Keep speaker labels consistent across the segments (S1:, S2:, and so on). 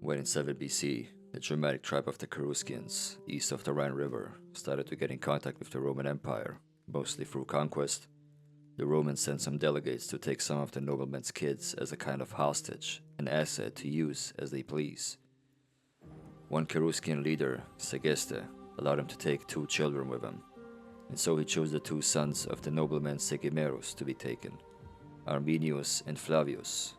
S1: When in 7 BC, the Germanic tribe of the Cheruscians, east of the Rhine River, started to get in contact with the Roman Empire, mostly through conquest, the Romans sent some delegates to take some of the noblemen's kids as a kind of hostage, an asset to use as they please. One Cheruscian leader, Segeste, allowed him to take 2 children with him, and so he chose the 2 sons of the nobleman Segimerus to be taken, Arminius and Flavius,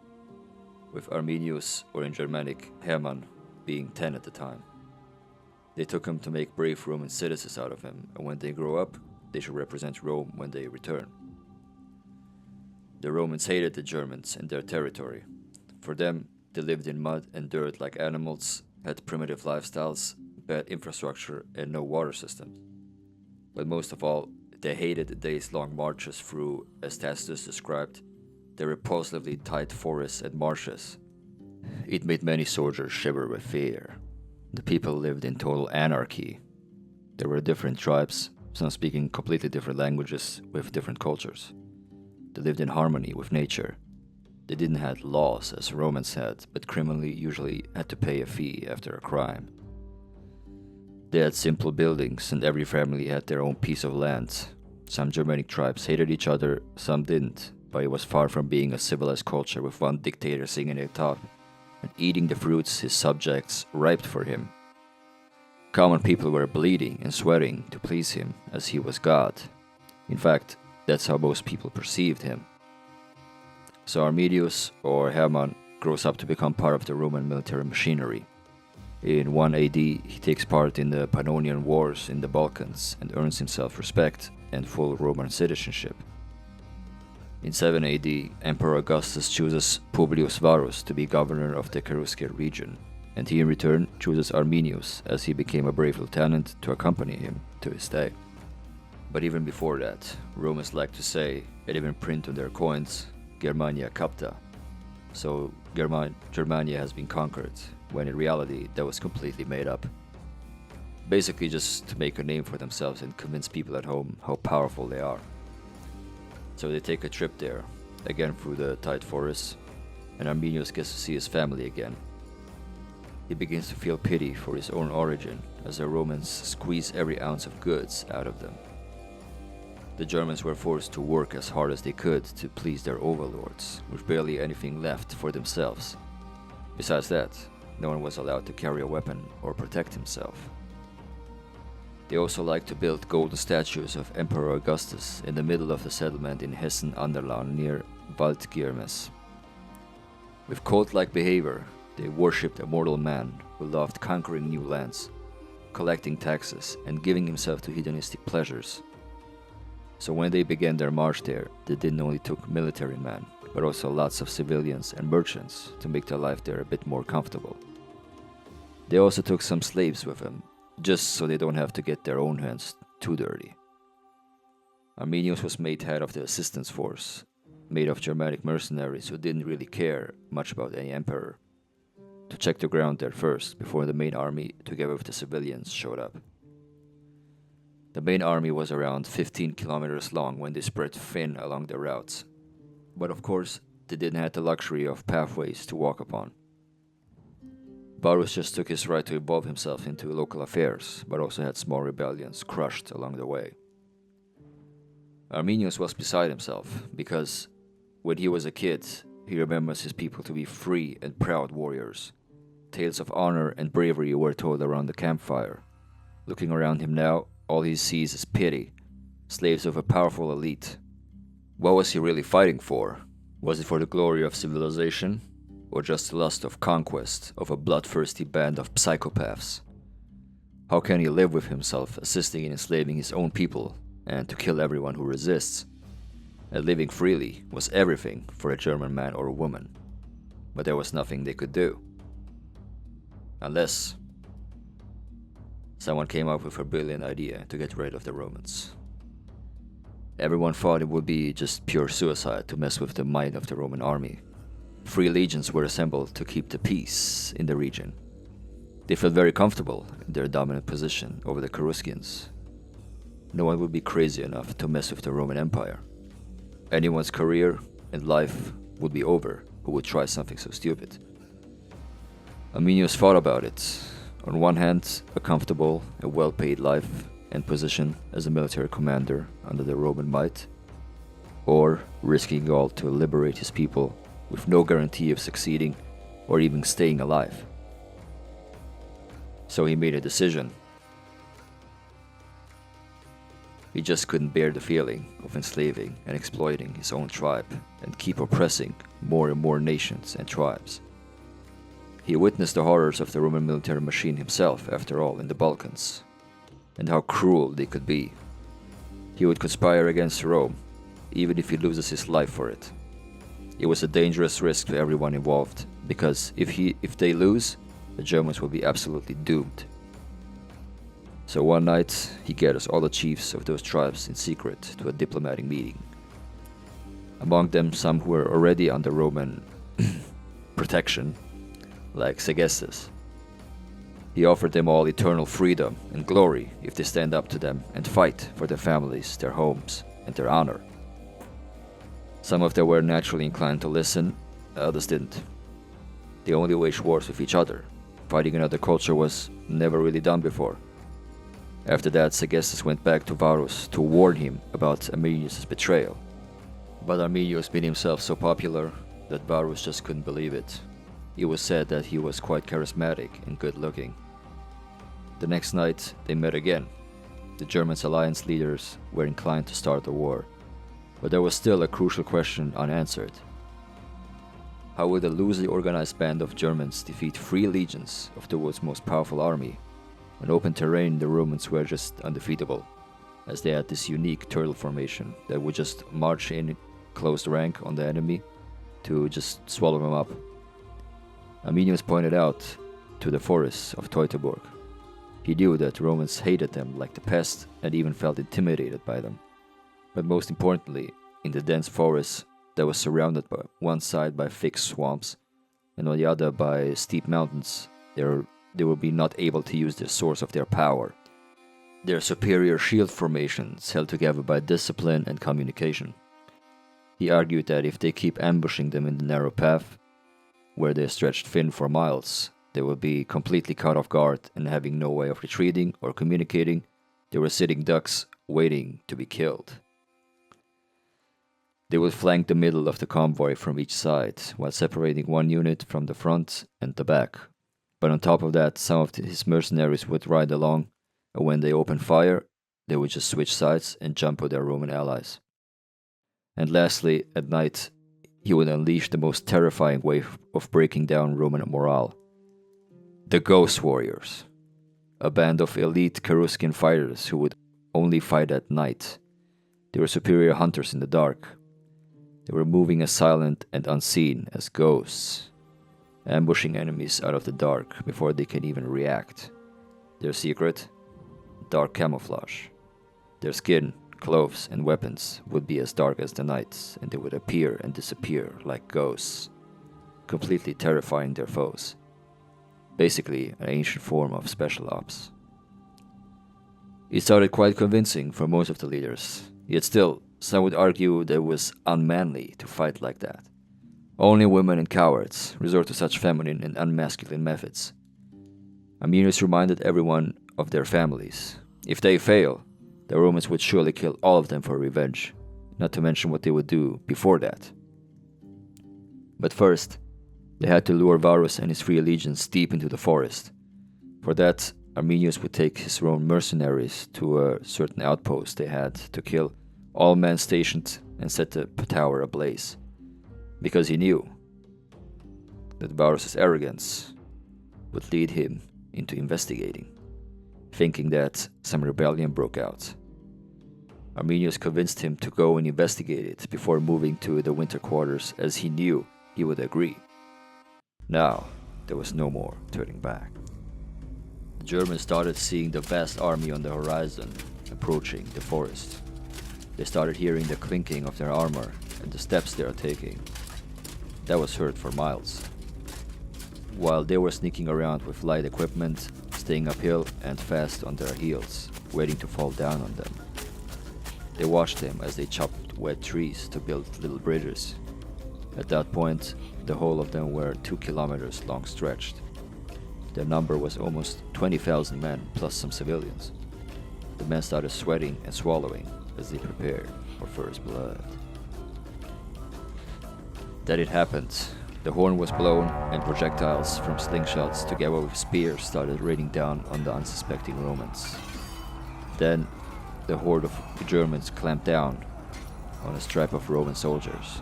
S1: with Arminius, or in Germanic, Hermann, being 10 at the time. They took him to make brave Roman citizens out of him, and when they grow up, they should represent Rome when they return. The Romans hated the Germans and their territory. For them, they lived in mud and dirt like animals, had primitive lifestyles, bad infrastructure, and no water systems. But most of all, they hated the days-long marches through, as Tacitus described, the repulsively tight forests and marshes. It made many soldiers shiver with fear. The people lived in total anarchy. There were different tribes, some speaking completely different languages with different cultures. They lived in harmony with nature. They didn't have laws as Romans had, but criminally usually had to pay a fee after a crime. They had simple buildings, and every family had their own piece of land. Some Germanic tribes hated each other, some didn't, but it was far from being a civilized culture with one dictator singing at the top and eating the fruits his subjects ripe for him. Common people were bleeding and sweating to please him, as he was God. In fact, that's how most people perceived him. So Arminius, or Hermann, grows up to become part of the Roman military machinery. In 1 AD, he takes part in the Pannonian Wars in the Balkans and earns himself respect and full Roman citizenship. In 7 AD, Emperor Augustus chooses Publius Varus to be governor of the Cheruscian region, and he in return chooses Arminius, as he became a brave lieutenant, to accompany him to his day. But even before that, Romans liked to say, and even print on their coins, Germania capta. So Germania has been conquered, when in reality that was completely made up. Basically just to make a name for themselves and convince people at home how powerful they are. So they take a trip there, again through the tight forests, and Arminius gets to see his family again. He begins to feel pity for his own origin, as the Romans squeeze every ounce of goods out of them. The Germans were forced to work as hard as they could to please their overlords, with barely anything left for themselves. Besides that, no one was allowed to carry a weapon or protect himself. They also liked to build golden statues of Emperor Augustus in the middle of the settlement in Hessen-Anderland near Waldgirmes. With cult-like behavior, they worshipped a mortal man who loved conquering new lands, collecting taxes, and giving himself to hedonistic pleasures. So when they began their march there, they didn't only took military men, but also lots of civilians and merchants to make their life there a bit more comfortable. They also took some slaves with them, just so they don't have to get their own hands too dirty. Arminius was made head of the assistance force, made of Germanic mercenaries who didn't really care much about any emperor, to check the ground there first before the main army, together with the civilians, showed up. The main army was around 15 kilometers long when they spread thin along the routes, but of course they didn't have the luxury of pathways to walk upon. Varus just took his right to involve himself into local affairs, but also had small rebellions crushed along the way. Arminius was beside himself, because when he was a kid, he remembers his people to be free and proud warriors. Tales of honor and bravery were told around the campfire. Looking around him now, all he sees is pity, slaves of a powerful elite. What was he really fighting for? Was it for the glory of civilization? Or just the lust of conquest of a bloodthirsty band of psychopaths? How can he live with himself, assisting in enslaving his own people, and to kill everyone who resists? And living freely was everything for a German man or woman. But there was nothing they could do. Unless someone came up with a brilliant idea to get rid of the Romans. Everyone thought it would be just pure suicide to mess with the might of the Roman army. 3 legions were assembled to keep the peace in the region. They felt very comfortable in their dominant position over the Cheruscians. No one would be crazy enough to mess with the Roman Empire. Anyone's career and life would be over who would try something so stupid. Arminius thought about it. On one hand, a comfortable and well-paid life and position as a military commander under the Roman might, or risking it all to liberate his people with no guarantee of succeeding or even staying alive. So he made a decision. He just couldn't bear the feeling of enslaving and exploiting his own tribe and keep oppressing more and more nations and tribes. He witnessed the horrors of the Roman military machine himself, after all, in the Balkans, and how cruel they could be. He would conspire against Rome, even if he loses his life for it. It was a dangerous risk to everyone involved, because if they lose, the Germans will be absolutely doomed. So one night, he gathers all the chiefs of those tribes in secret to a diplomatic meeting. Among them, some who were already under Roman protection, like Segestes. He offered them all eternal freedom and glory if they stand up to them and fight for their families, their homes, and their honor. Some of them were naturally inclined to listen, others didn't. They only waged wars with each other. Fighting another culture was never really done before. After that, Segestes went back to Varus to warn him about Arminius' betrayal. But Arminius made himself so popular that Varus just couldn't believe it. It was said that he was quite charismatic and good-looking. The next night, they met again. The Germans' alliance leaders were inclined to start a war, but there was still a crucial question unanswered. How would a loosely organized band of Germans defeat 3 legions of the world's most powerful army? On open terrain, the Romans were just undefeatable, as they had this unique turtle formation that would just march in close rank on the enemy to just swallow them up. Arminius pointed out to the forests of Teutoburg. He knew that Romans hated them like the pest and even felt intimidated by them. But most importantly, in the dense forest that was surrounded by one side by thick swamps and on the other by steep mountains, they would be not able to use the source of their power. Their superior shield formations held together by discipline and communication. He argued that if they keep ambushing them in the narrow path, where they stretched thin for miles, they would be completely caught off guard and having no way of retreating or communicating. They were sitting ducks waiting to be killed. They would flank the middle of the convoy from each side, while separating one unit from the front and the back. But on top of that, some of his mercenaries would ride along, and when they opened fire, they would just switch sides and jump with their Roman allies. And lastly, at night, he would unleash the most terrifying way of breaking down Roman morale. The Ghost Warriors, a band of elite Cheruscan fighters who would only fight at night. They were superior hunters in the dark. They were moving as silent and unseen as ghosts, ambushing enemies out of the dark before they can even react. Their secret? Dark camouflage. Their skin, clothes, and weapons would be as dark as the night, and they would appear and disappear like ghosts, completely terrifying their foes. Basically, an ancient form of special ops. It sounded quite convincing for most of the leaders, yet still, some would argue that it was unmanly to fight like that. Only women and cowards resort to such feminine and unmasculine methods. Arminius reminded everyone of their families. If they fail, the Romans would surely kill all of them for revenge, not to mention what they would do before that. But first, they had to lure Varus and his 3 legions deep into the forest. For that, Arminius would take his Roman mercenaries to a certain outpost they had to kill all men stationed and set the tower ablaze, because he knew that Varus's arrogance would lead him into investigating, thinking that some rebellion broke out. Arminius convinced him to go and investigate it before moving to the winter quarters, as he knew he would agree. Now, there was no more turning back. The Germans started seeing the vast army on the horizon approaching the forest. They started hearing the clinking of their armor and the steps they are taking. That was heard for miles. While they were sneaking around with light equipment, staying uphill and fast on their heels, waiting to fall down on them. They watched them as they chopped wet trees to build little bridges. At that point, the whole of them were 2 kilometers long stretched. Their number was almost 20,000 men, plus some civilians. The men started sweating and swallowing as they prepared for first blood. Then it happened. The horn was blown, and projectiles from slingshots together with spears started raining down on the unsuspecting Romans. Then, the horde of Germans clamped down on a stripe of Roman soldiers.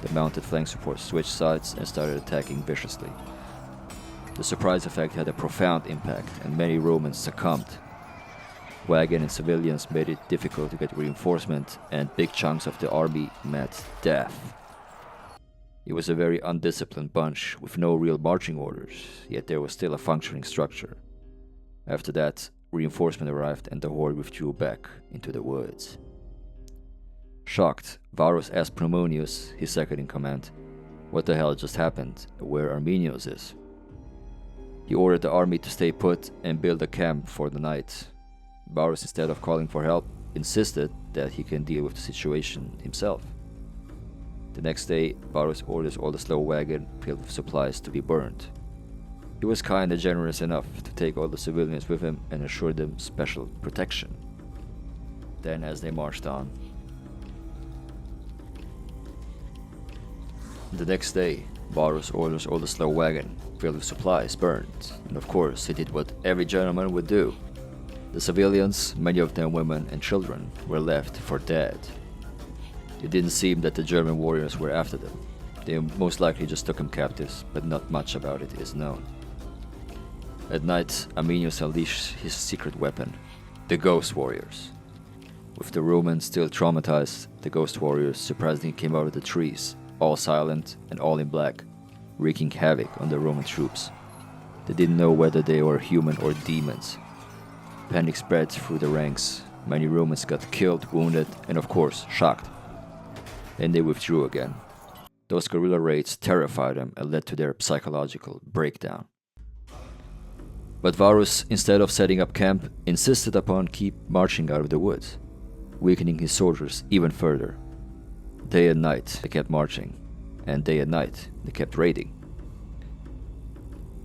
S1: The mounted flank support switched sides and started attacking viciously. The surprise effect had a profound impact, and many Romans succumbed. Wagon and civilians made it difficult to get reinforcement, and big chunks of the army met death. It was a very undisciplined bunch with no real marching orders, yet there was still a functioning structure. After that, reinforcement arrived and the horde withdrew back into the woods. Shocked, Varus asked Promonius, his second in command, what the hell just happened, where Arminius is. He ordered the army to stay put and build a camp for the night. Varus, instead of calling for help, insisted that he can deal with the situation himself. The next day, Varus orders all the slow wagon filled with supplies to be burned. He was kind and generous enough to take all the civilians with him and assure them special protection. Then, as they marched on, the next day, Varus orders all the slow wagon filled with supplies burned, and of course he did what every gentleman would do. The civilians, many of them women and children, were left for dead. It didn't seem that the German warriors were after them. They most likely just took them captives, but not much about it is known. At night, Arminius unleashed his secret weapon, the Ghost Warriors. With the Romans still traumatized, the Ghost Warriors surprisingly came out of the trees, all silent and all in black, wreaking havoc on the Roman troops. They didn't know whether they were human or demons. Panic spread through the ranks. Many Romans got killed, wounded, and of course, shocked. Then they withdrew again. Those guerrilla raids terrified them and led to their psychological breakdown. But Varus, instead of setting up camp, insisted upon keep marching out of the woods, weakening his soldiers even further. Day and night they kept marching, and day and night they kept raiding.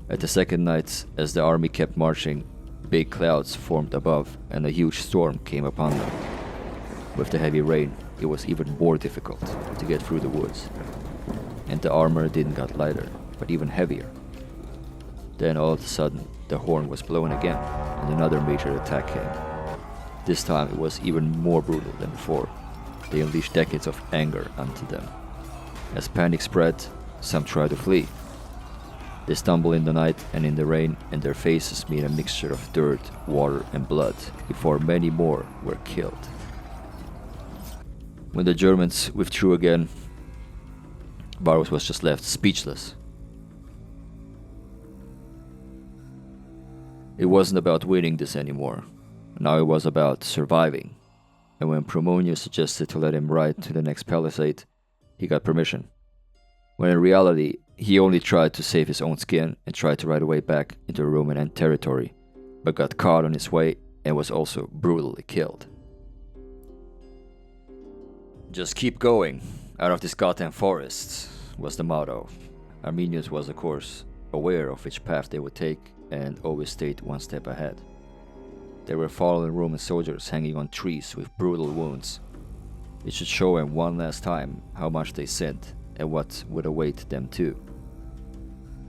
S1: At the second night, as the army kept marching, big clouds formed above and a huge storm came upon them. With the heavy rain, it was even more difficult to get through the woods, and the armor didn't get lighter, but even heavier. Then all of a sudden, the horn was blown again, and another major attack came. This time it was even more brutal than before. They unleashed decades of anger onto them. As panic spread, some tried to flee. They stumbled in the night and in the rain, and their faces made a mixture of dirt, water, and blood, before many more were killed. When the Germans withdrew again, Varus was just left speechless. It wasn't about winning this anymore. Now it was about surviving. And when Promonius suggested to let him ride to the next palisade, he got permission. When in reality, he only tried to save his own skin and tried to ride away back into Roman territory, but got caught on his way and was also brutally killed. Just keep going, out of this goddamn forest, was the motto. Arminius was, of course, aware of which path they would take and always stayed one step ahead. There were fallen Roman soldiers hanging on trees with brutal wounds. It should show him one last time how much they sinned and what would await them too.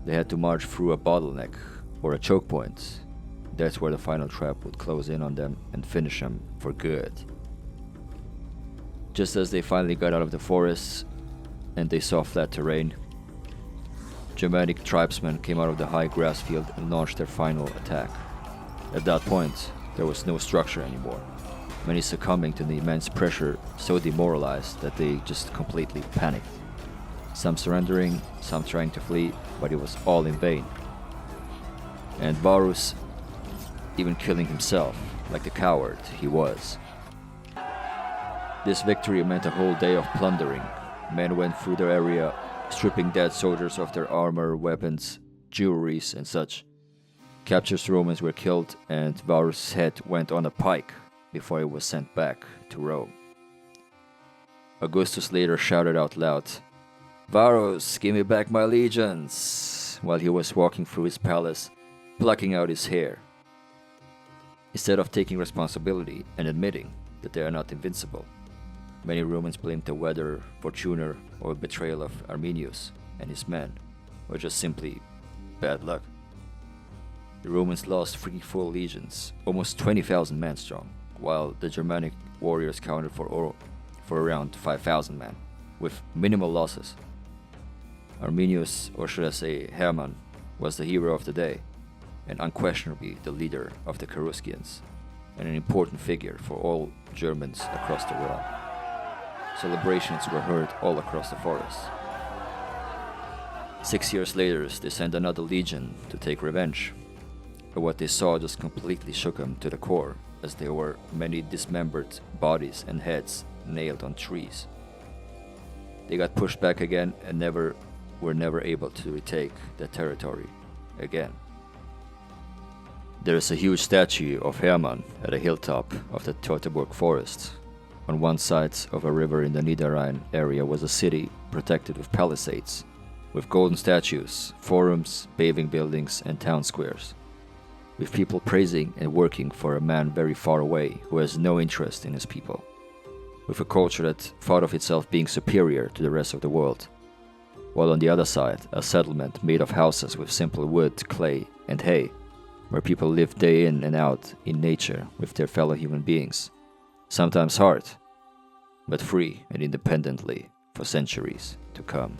S1: They had to march through a bottleneck or a choke point. That's where the final trap would close in on them and finish them for good. Just as they finally got out of the forest and they saw flat terrain, Germanic tribesmen came out of the high grass field and launched their final attack. At that point, there was no structure anymore, many succumbing to the immense pressure, so demoralized that they just completely panicked. Some surrendering, some trying to flee, but it was all in vain. And Varus even killing himself, like the coward he was. This victory meant a whole day of plundering. Men went through their area, stripping dead soldiers of their armor, weapons, jewelries, and such. Captured Romans were killed, and Varus' head went on a pike before it was sent back to Rome. Augustus later shouted out loud, "Varus, give me back my legions!" while he was walking through his palace, plucking out his hair. Instead of taking responsibility and admitting that they are not invincible, many Romans blamed the weather, fortuna, or betrayal of Arminius and his men, or just simply bad luck. The Romans lost 3 full legions, almost 20,000 men strong, while the Germanic warriors counted for around 5,000 men, with minimal losses. Arminius, or should I say Hermann, was the hero of the day, and unquestionably the leader of the Cheruscians, and an important figure for all Germans across the realm. Celebrations were heard all across the forest. 6 years later, they sent another legion to take revenge, but what they saw just completely shook them to the core, as there were many dismembered bodies and heads nailed on trees. They got pushed back again and were never able to retake the territory again. There is a huge statue of Hermann at a hilltop of the Teutoburg Forest. On one side of a river in the Niederrhein area was a city protected with palisades, with golden statues, forums, bathing buildings, and town squares, with people praising and working for a man very far away who has no interest in his people, with a culture that thought of itself being superior to the rest of the world, while on the other side, a settlement made of houses with simple wood, clay, and hay, where people lived day in and out in nature with their fellow human beings, sometimes hard, but free and independently for centuries to come.